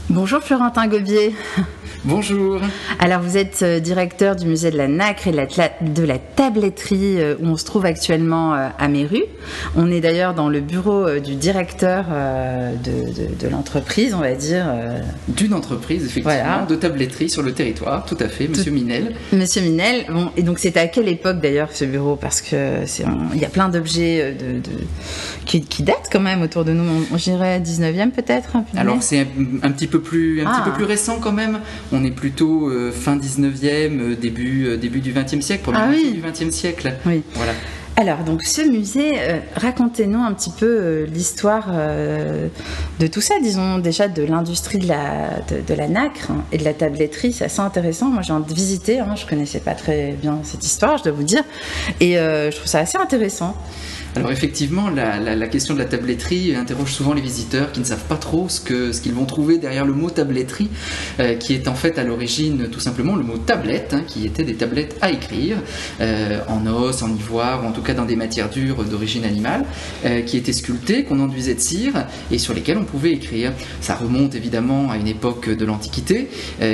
Bonjour Florentin Gobier. Bonjour. Alors vous êtes directeur du musée de la nacre et de la tabletterie où on se trouve actuellement à Méru. On est d'ailleurs dans le bureau du directeur de l'entreprise, on va dire. D'une entreprise, effectivement, voilà, de tabletterie sur le territoire, tout à fait, Monsieur Minel. Monsieur Minel, bon, et donc c'était à quelle époque d'ailleurs ce bureau? Parce qu'il y a plein d'objets qui datent quand même autour de nous, on dirait 19e peut-être. Alors c'est un petit peu plus récent quand même. On est plutôt fin 19e, début du 20e siècle, première moitié du 20e siècle. Oui. Voilà. Alors, donc ce musée, racontez-nous un petit peu l'histoire de tout ça, disons déjà de l'industrie de la nacre et de la tabletterie. C'est assez intéressant. Moi, j'ai envie de visiter. Je ne connaissais pas très bien cette histoire, je dois vous dire. Et je trouve ça assez intéressant. Alors effectivement, la question de la tabletterie interroge souvent les visiteurs qui ne savent pas trop ce qu'ils vont trouver derrière le mot tabletterie, qui est en fait à l'origine tout simplement le mot tablette, qui étaient des tablettes à écrire, en os, en ivoire, ou en tout cas dans des matières dures d'origine animale, qui étaient sculptées, qu'on enduisait de cire, et sur lesquelles on pouvait écrire. Ça remonte évidemment à une époque de l'Antiquité,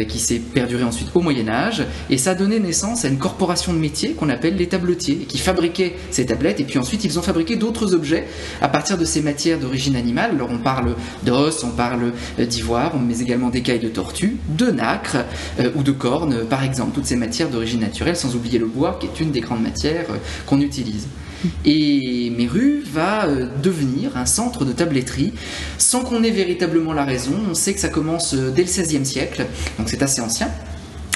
qui s'est perdurée ensuite au Moyen-Âge, et ça a donné naissance à une corporation de métiers qu'on appelle les tabletiers, qui fabriquaient ces tablettes, et puis ensuite ils ont fabriquer d'autres objets à partir de ces matières d'origine animale. Alors on parle d'os, on parle d'ivoire, mais également d'écailles de tortue, de nacre ou de corne par exemple, toutes ces matières d'origine naturelle, sans oublier le bois qui est une des grandes matières qu'on utilise. Et Méru va devenir un centre de tabletterie sans qu'on ait véritablement la raison. On sait que ça commence dès le XVIe siècle, donc c'est assez ancien,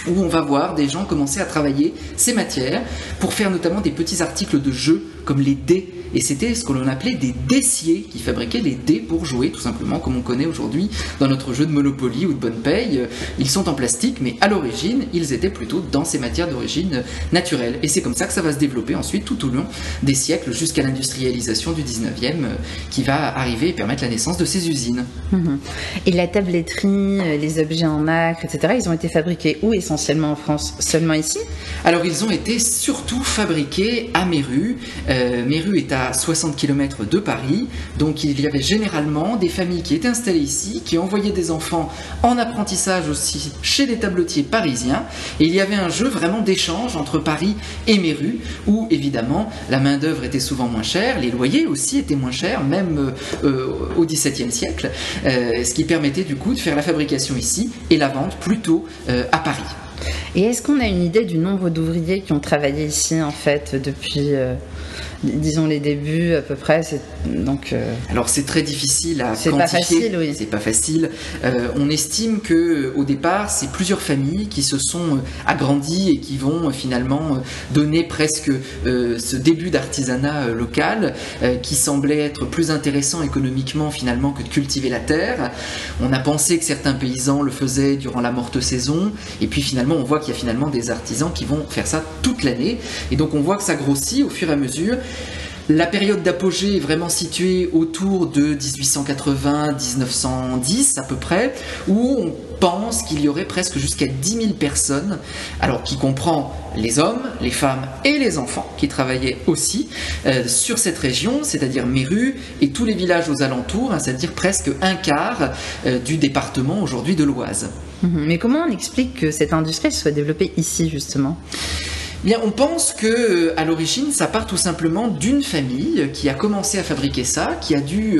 où on va voir des gens commencer à travailler ces matières pour faire notamment des petits articles de jeu comme les dés. Et c'était ce que l'on appelait des dessiers qui fabriquaient les dés pour jouer, tout simplement, comme on connaît aujourd'hui dans notre jeu de Monopoly ou de Bonne Paye. Ils sont en plastique, mais à l'origine, ils étaient plutôt dans ces matières d'origine naturelle. Et c'est comme ça que ça va se développer ensuite tout au long des siècles jusqu'à l'industrialisation du 19e qui va arriver et permettre la naissance de ces usines. Et la tabletterie, les objets en nacre, etc., ils ont été fabriqués où essentiellement en France? Seulement ici? Alors ils ont été surtout fabriqués à Méru. Méru est à 60 km de Paris, donc il y avait généralement des familles qui étaient installées ici, qui envoyaient des enfants en apprentissage aussi chez des tabletiers parisiens, et il y avait un jeu vraiment d'échange entre Paris et Méru, où évidemment la main d'œuvre était souvent moins chère, les loyers aussi étaient moins chers, même au XVIIe siècle, ce qui permettait du coup de faire la fabrication ici et la vente plutôt à Paris. Et est-ce qu'on a une idée du nombre d'ouvriers qui ont travaillé ici en fait depuis disons les débuts à peu près? Alors c'est très difficile à quantifier. C'est pas facile, oui. C'est pas facile. On estime que au départ c'est plusieurs familles qui se sont agrandies et qui vont finalement donner presque ce début d'artisanat local qui semblait être plus intéressant économiquement finalement que de cultiver la terre. On a pensé que certains paysans le faisaient durant la morte saison, et puis finalement on voit qu'il y a finalement des artisans qui vont faire ça toute l'année, et donc on voit que ça grossit au fur et à mesure. La période d'apogée est vraiment située autour de 1880-1910 à peu près, où on pense qu'il y aurait presque jusqu'à 10 000 personnes, alors qui comprend les hommes, les femmes et les enfants qui travaillaient aussi sur cette région, c'est-à-dire Méru et tous les villages aux alentours, c'est-à-dire presque un quart du département aujourd'hui de l'Oise. Mais comment on explique que cette industrie soit développée ici justement ? Bien, on pense que à l'origine, ça part tout simplement d'une famille qui a commencé à fabriquer ça, qui a dû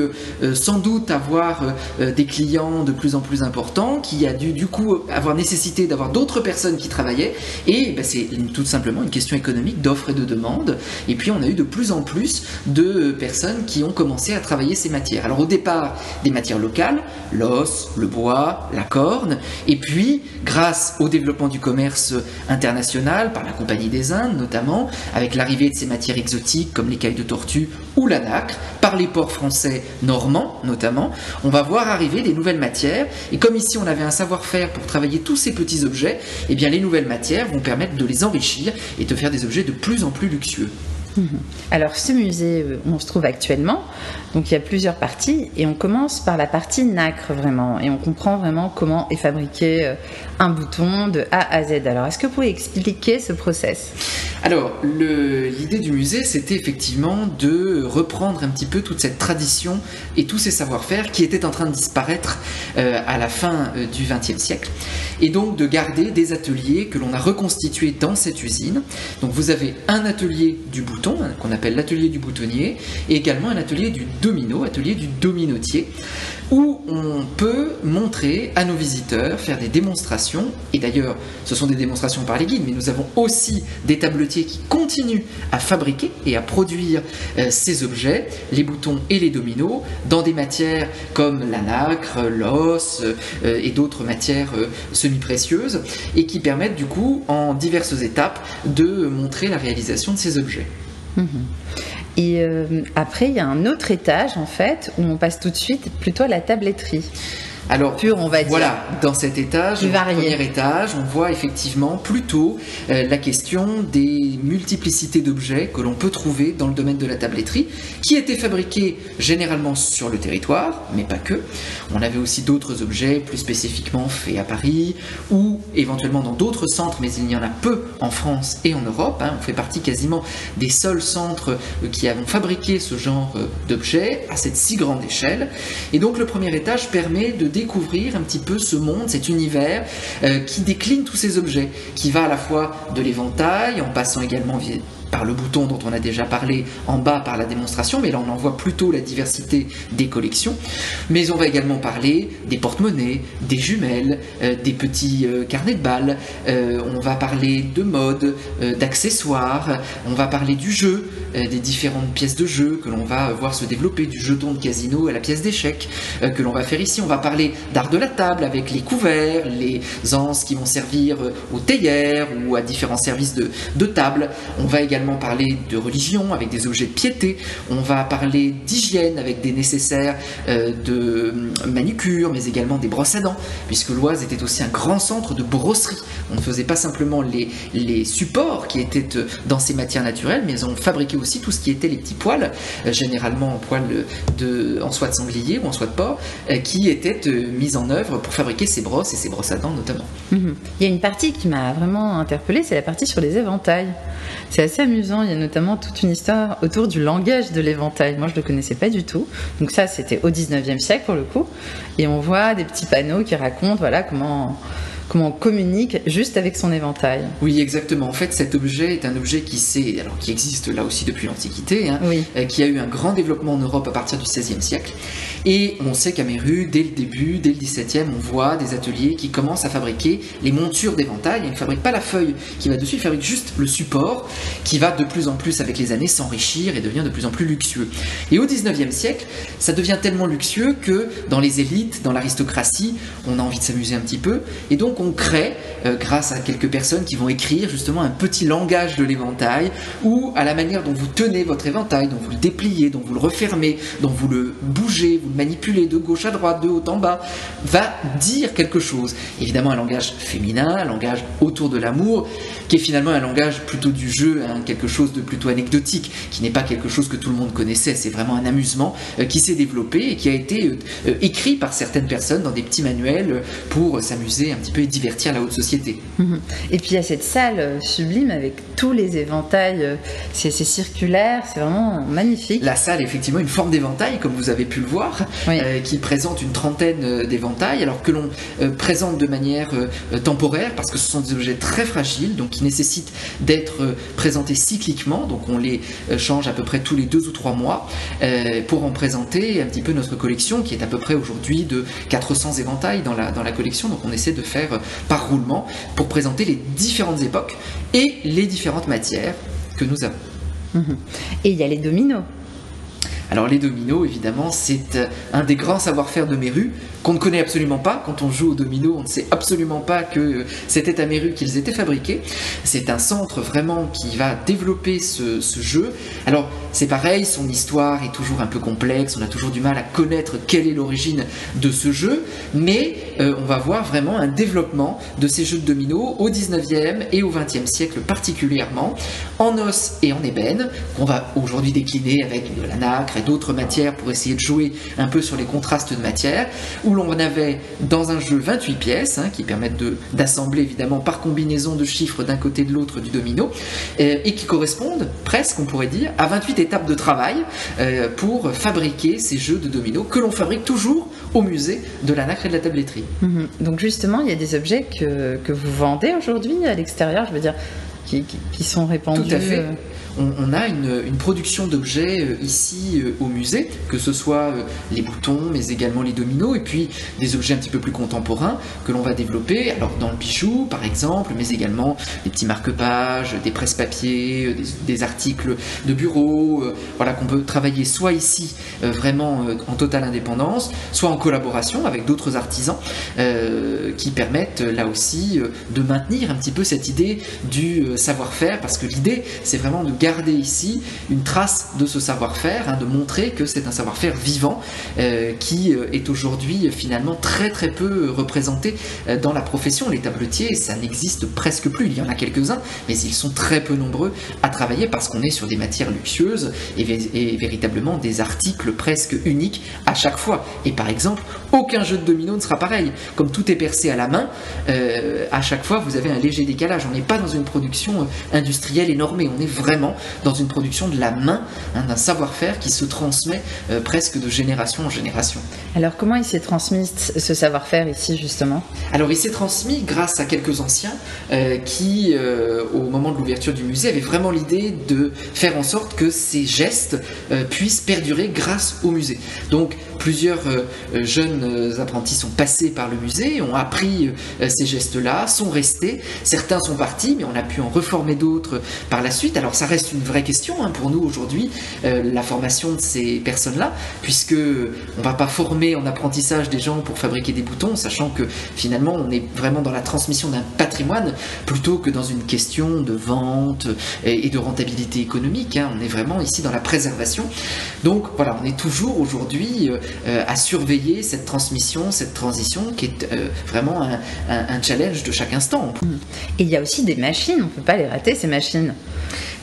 sans doute avoir des clients de plus en plus importants, qui a dû du coup avoir nécessité d'avoir d'autres personnes qui travaillaient, et c'est tout simplement une question économique d'offre et de demande. Et puis on a eu de plus en plus de personnes qui ont commencé à travailler ces matières. Alors au départ, des matières locales, l'os, le bois, la corne, et puis grâce au développement du commerce international par la Compagnie des Indes notamment, avec l'arrivée de ces matières exotiques comme l'écaille de tortue ou la nacre, par les ports français normands notamment, on va voir arriver des nouvelles matières, et comme ici on avait un savoir-faire pour travailler tous ces petits objets, et bien les nouvelles matières vont permettre de les enrichir et de faire des objets de plus en plus luxueux. Alors ce musée où on se trouve actuellement, donc il y a plusieurs parties, et on commence par la partie nacre vraiment, et on comprend vraiment comment est fabriqué un bouton de A à Z. Alors est-ce que vous pouvez expliquer ce process ? Alors, l'idée du musée, c'était effectivement de reprendre un petit peu toute cette tradition et tous ces savoir-faire qui étaient en train de disparaître à la fin du XXe siècle, et donc de garder des ateliers que l'on a reconstitués dans cette usine. Donc vous avez un atelier du bouton, qu'on appelle l'atelier du boutonnier, et également un atelier du domino, atelier du dominotier, où on peut montrer à nos visiteurs, faire des démonstrations, et d'ailleurs ce sont des démonstrations par les guides, mais nous avons aussi des tabletiers qui continuent à fabriquer et à produire ces objets, les boutons et les dominos, dans des matières comme la nacre, l'os et d'autres matières semi-précieuses, et qui permettent du coup en diverses étapes de montrer la réalisation de ces objets. Et après, il y a un autre étage, en fait, où on passe tout de suite plutôt à la tabletterie. Alors, pur, on va dire. Voilà, dans cet étage, au premier étage, on voit effectivement plutôt la question des multiplicités d'objets que l'on peut trouver dans le domaine de la tabletterie, qui étaient fabriqués généralement sur le territoire, mais pas que. On avait aussi d'autres objets plus spécifiquement faits à Paris, ou éventuellement dans d'autres centres, mais il y en a peu en France et en Europe. On fait partie quasiment des seuls centres qui avons fabriqué ce genre d'objets à cette si grande échelle. Et donc le premier étage permet de découvrir un petit peu ce monde, cet univers qui décline tous ces objets, qui va à la fois de l'éventail, en passant également par le bouton dont on a déjà parlé en bas par la démonstration, mais là on en voit plutôt la diversité des collections. Mais on va également parler des porte-monnaies, des jumelles, des petits carnets de balles, on va parler de mode, d'accessoires, on va parler du jeu, des différentes pièces de jeu que l'on va voir se développer, du jeton de casino à la pièce d'échecs que l'on va faire ici. On va parler d'art de la table avec les couverts, les anses qui vont servir aux théières ou à différents services de table. On va également parler de religion avec des objets de piété, on va parler d'hygiène avec des nécessaires de manucure, mais également des brosses à dents, puisque l'Oise était aussi un grand centre de brosserie. On ne faisait pas simplement les supports qui étaient dans ces matières naturelles, mais on fabriquait aussi tout ce qui était les petits poils, généralement en poils en soie de sanglier ou en soie de porc, qui étaient mis en œuvre pour fabriquer ces brosses et ces brosses à dents notamment. Il y a une partie qui m'a vraiment interpellée, c'est la partie sur les éventails. C'est assez amusant, il y a notamment toute une histoire autour du langage de l'éventail. Moi, je ne le connaissais pas du tout. Donc ça, c'était au 19e siècle pour le coup. Et on voit des petits panneaux qui racontent voilà, comment on communique juste avec son éventail. Oui, exactement. En fait, cet objet est un objet qui existe là aussi depuis l'Antiquité, qui a eu un grand développement en Europe à partir du XVIe siècle. Et on sait qu'à Méru, dès le début, dès le XVIIe, on voit des ateliers qui commencent à fabriquer les montures d'éventail. Ils ne fabriquent pas la feuille qui va dessus, ils fabriquent juste le support qui va de plus en plus, avec les années, s'enrichir et devient de plus en plus luxueux. Et au XIXe siècle, ça devient tellement luxueux que dans les élites, dans l'aristocratie, on a envie de s'amuser un petit peu. Et donc, on crée, grâce à quelques personnes qui vont écrire justement un petit langage de l'éventail, où à la manière dont vous tenez votre éventail, dont vous le dépliez, dont vous le refermez, dont vous le bougez, vous le manipulez de gauche à droite, de haut en bas, va dire quelque chose. Évidemment un langage féminin, un langage autour de l'amour, qui est finalement un langage plutôt du jeu, quelque chose de plutôt anecdotique, qui n'est pas quelque chose que tout le monde connaissait, c'est vraiment un amusement qui s'est développé et qui a été écrit par certaines personnes dans des petits manuels pour s'amuser un petit peu et divertir la haute société. Et puis il y a cette salle sublime avec tous les éventails, c'est circulaire, c'est vraiment magnifique. La salle est effectivement une forme d'éventail, comme vous avez pu le voir, oui. Qui présente une trentaine d'éventails, alors que l'on présente de manière temporaire, parce que ce sont des objets très fragiles, donc qui nécessitent d'être présentés cycliquement, donc on les change à peu près tous les 2 ou 3 mois, pour en présenter un petit peu notre collection, qui est à peu près aujourd'hui de 400 éventails dans la collection, donc on essaie de faire par roulement pour présenter les différentes époques et les différentes matières que nous avons. Et il y a les dominos. Alors les dominos, évidemment, c'est un des grands savoir-faire de Méru qu'on ne connaît absolument pas. Quand on joue aux dominos, on ne sait absolument pas que c'était à Méru qu'ils étaient fabriqués. C'est un centre vraiment qui va développer ce jeu. Alors c'est pareil, son histoire est toujours un peu complexe, on a toujours du mal à connaître quelle est l'origine de ce jeu, mais on va voir vraiment un développement de ces jeux de dominos au 19e et au 20e siècle particulièrement, en os et en ébène, qu'on va aujourd'hui décliner avec de la nacre, et d'autres matières pour essayer de jouer un peu sur les contrastes de matière, où l'on avait dans un jeu 28 pièces qui permettent d'assembler évidemment par combinaison de chiffres d'un côté de l'autre du domino, et qui correspondent presque, on pourrait dire, à 28 étapes de travail pour fabriquer ces jeux de dominos que l'on fabrique toujours au musée de la nacre et de la tabletterie. Donc justement, il y a des objets que vous vendez aujourd'hui à l'extérieur, je veux dire, qui sont répandus. Tout à fait. On a une production d'objets ici au musée, que ce soit les boutons, mais également les dominos, et puis des objets un petit peu plus contemporains que l'on va développer, alors dans le bijou par exemple, mais également des petits marque-pages, des presse-papiers, des articles de bureau, voilà, qu'on peut travailler soit ici vraiment en totale indépendance, soit en collaboration avec d'autres artisans qui permettent là aussi de maintenir un petit peu cette idée du savoir-faire, parce que l'idée c'est vraiment de garder ici une trace de ce savoir-faire, de montrer que c'est un savoir-faire vivant qui est aujourd'hui finalement très très peu représenté dans la profession. Les tabletiers, ça n'existe presque plus, il y en a quelques-uns, mais ils sont très peu nombreux à travailler parce qu'on est sur des matières luxueuses et véritablement des articles presque uniques à chaque fois. Et par exemple, aucun jeu de domino ne sera pareil. Comme tout est percé à la main, à chaque fois vous avez un léger décalage. On n'est pas dans une production industrielle énormée, on est vraiment dans une production de la main, d'un savoir-faire qui se transmet presque de génération en génération. Alors comment il s'est transmis ce savoir-faire ici justement? Alors il s'est transmis grâce à quelques anciens qui, au moment de l'ouverture du musée, avaient vraiment l'idée de faire en sorte que ces gestes puissent perdurer grâce au musée. Donc plusieurs jeunes apprentis sont passés par le musée, ont appris ces gestes-là, sont restés, certains sont partis, mais on a pu en reformer d'autres par la suite. Alors ça reste une vraie question pour nous aujourd'hui, la formation de ces personnes-là, puisque on ne va pas former en apprentissage des gens pour fabriquer des boutons, sachant que finalement on est vraiment dans la transmission d'un patrimoine plutôt que dans une question de vente et de rentabilité économique. On est vraiment ici dans la préservation. Donc voilà, on est toujours aujourd'hui à surveiller cette transmission, cette transition qui est vraiment un challenge de chaque instant. Et il y a aussi des machines, on ne peut pas les rater ces machines.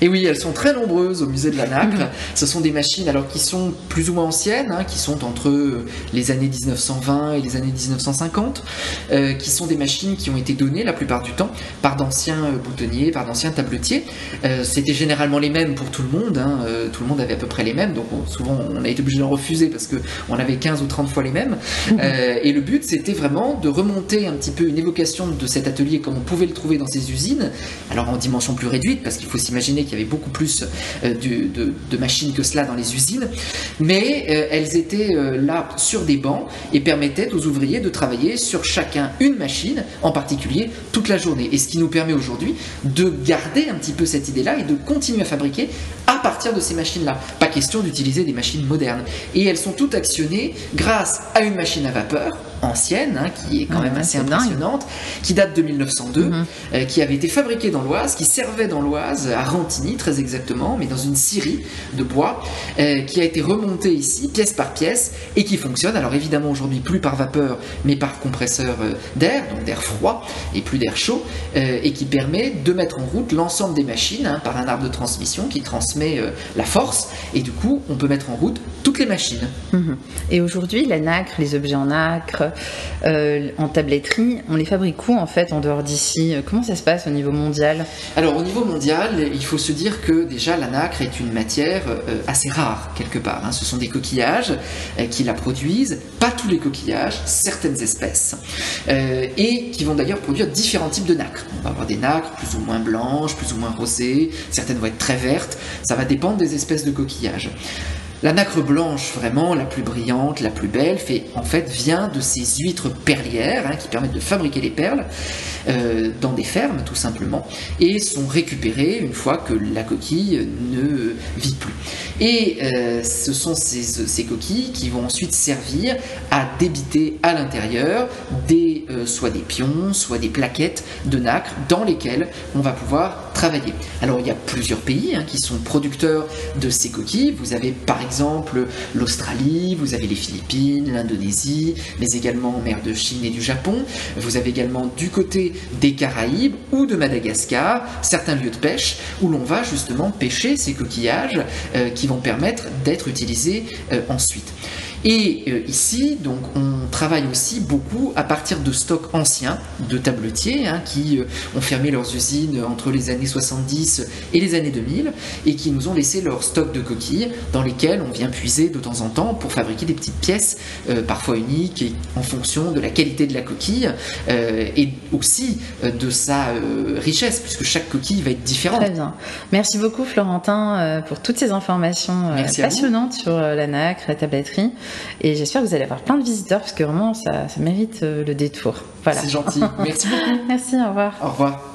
Et oui, elles sont très nombreuses au musée de la Nacre. Ce sont des machines alors qui sont plus ou moins anciennes, qui sont entre les années 1920 et les années 1950, qui sont des machines qui ont été données la plupart du temps par d'anciens boutonniers, par d'anciens tabletiers. C'était généralement les mêmes pour tout le monde, tout le monde avait à peu près les mêmes, donc souvent on a été obligé d'en refuser parce qu'on avait 15 ou 30 fois les mêmes. Et le but c'était vraiment de remonter un petit peu une évocation de cet atelier comme on pouvait le trouver dans ces usines, alors en dimension plus réduite, parce qu'il faut s'imaginer qu'il y avait beaucoup plus de machines que cela dans les usines, mais elles étaient là sur des bancs et permettaient aux ouvriers de travailler sur chacun une machine en particulier toute la journée. Et ce qui nous permet aujourd'hui de garder un petit peu cette idée-là et de continuer à fabriquer à partir de ces machines-là. Pas question d'utiliser des machines modernes. Et elles sont toutes actionnées grâce à une machine à vapeur ancienne, qui est quand même assez impressionnante, qui date de 1902, qui avait été fabriquée dans l'Oise, qui servait dans l'Oise, à Rantigny très exactement, mais dans une scierie de bois, qui a été remontée ici, pièce par pièce, et qui fonctionne, alors évidemment aujourd'hui plus par vapeur, mais par compresseur d'air, donc d'air froid, et plus d'air chaud, et qui permet de mettre en route l'ensemble des machines, par un arbre de transmission qui transmet la force, et du coup on peut mettre en route toutes les machines. Et aujourd'hui, la nacre, les objets en nacre, en tabletterie, on les fabrique où en fait en dehors d'ici? Comment ça se passe au niveau mondial? Alors au niveau mondial, il faut se dire que déjà la nacre est une matière assez rare quelque part. Ce sont des coquillages qui la produisent, pas tous les coquillages, certaines espèces, et qui vont d'ailleurs produire différents types de nacre. On va avoir des nacres plus ou moins blanches, plus ou moins rosées, certaines vont être très vertes, ça va dépendre des espèces de coquillages. La nacre blanche, vraiment la plus brillante, la plus belle, vient de ces huîtres perlières qui permettent de fabriquer les perles dans des fermes tout simplement, et sont récupérées une fois que la coquille ne vit plus. Et ce sont ces coquilles qui vont ensuite servir à débiter à l'intérieur soit des pions, soit des plaquettes de nacre dans lesquelles on va pouvoir travailler. Alors il y a plusieurs pays qui sont producteurs de ces coquilles. Vous avez par exemple l'Australie, vous avez les Philippines, l'Indonésie, mais également en mer de Chine et du Japon. Vous avez également du côté des Caraïbes ou de Madagascar, certains lieux de pêche où l'on va justement pêcher ces coquillages qui vont permettre d'être utilisés ensuite. Et ici, donc, on travaille aussi beaucoup à partir de stocks anciens de tabletiers qui ont fermé leurs usines entre les années 70 et les années 2000 et qui nous ont laissé leur stock de coquilles dans lesquels on vient puiser de temps en temps pour fabriquer des petites pièces parfois uniques et en fonction de la qualité de la coquille et aussi de sa richesse puisque chaque coquille va être différente. Très bien. Merci beaucoup Florentin pour toutes ces informations passionnantes sur la nacre, la tabletterie. Et j'espère que vous allez avoir plein de visiteurs parce que vraiment ça mérite le détour. Voilà. C'est gentil. Merci beaucoup. Merci, au revoir. Au revoir.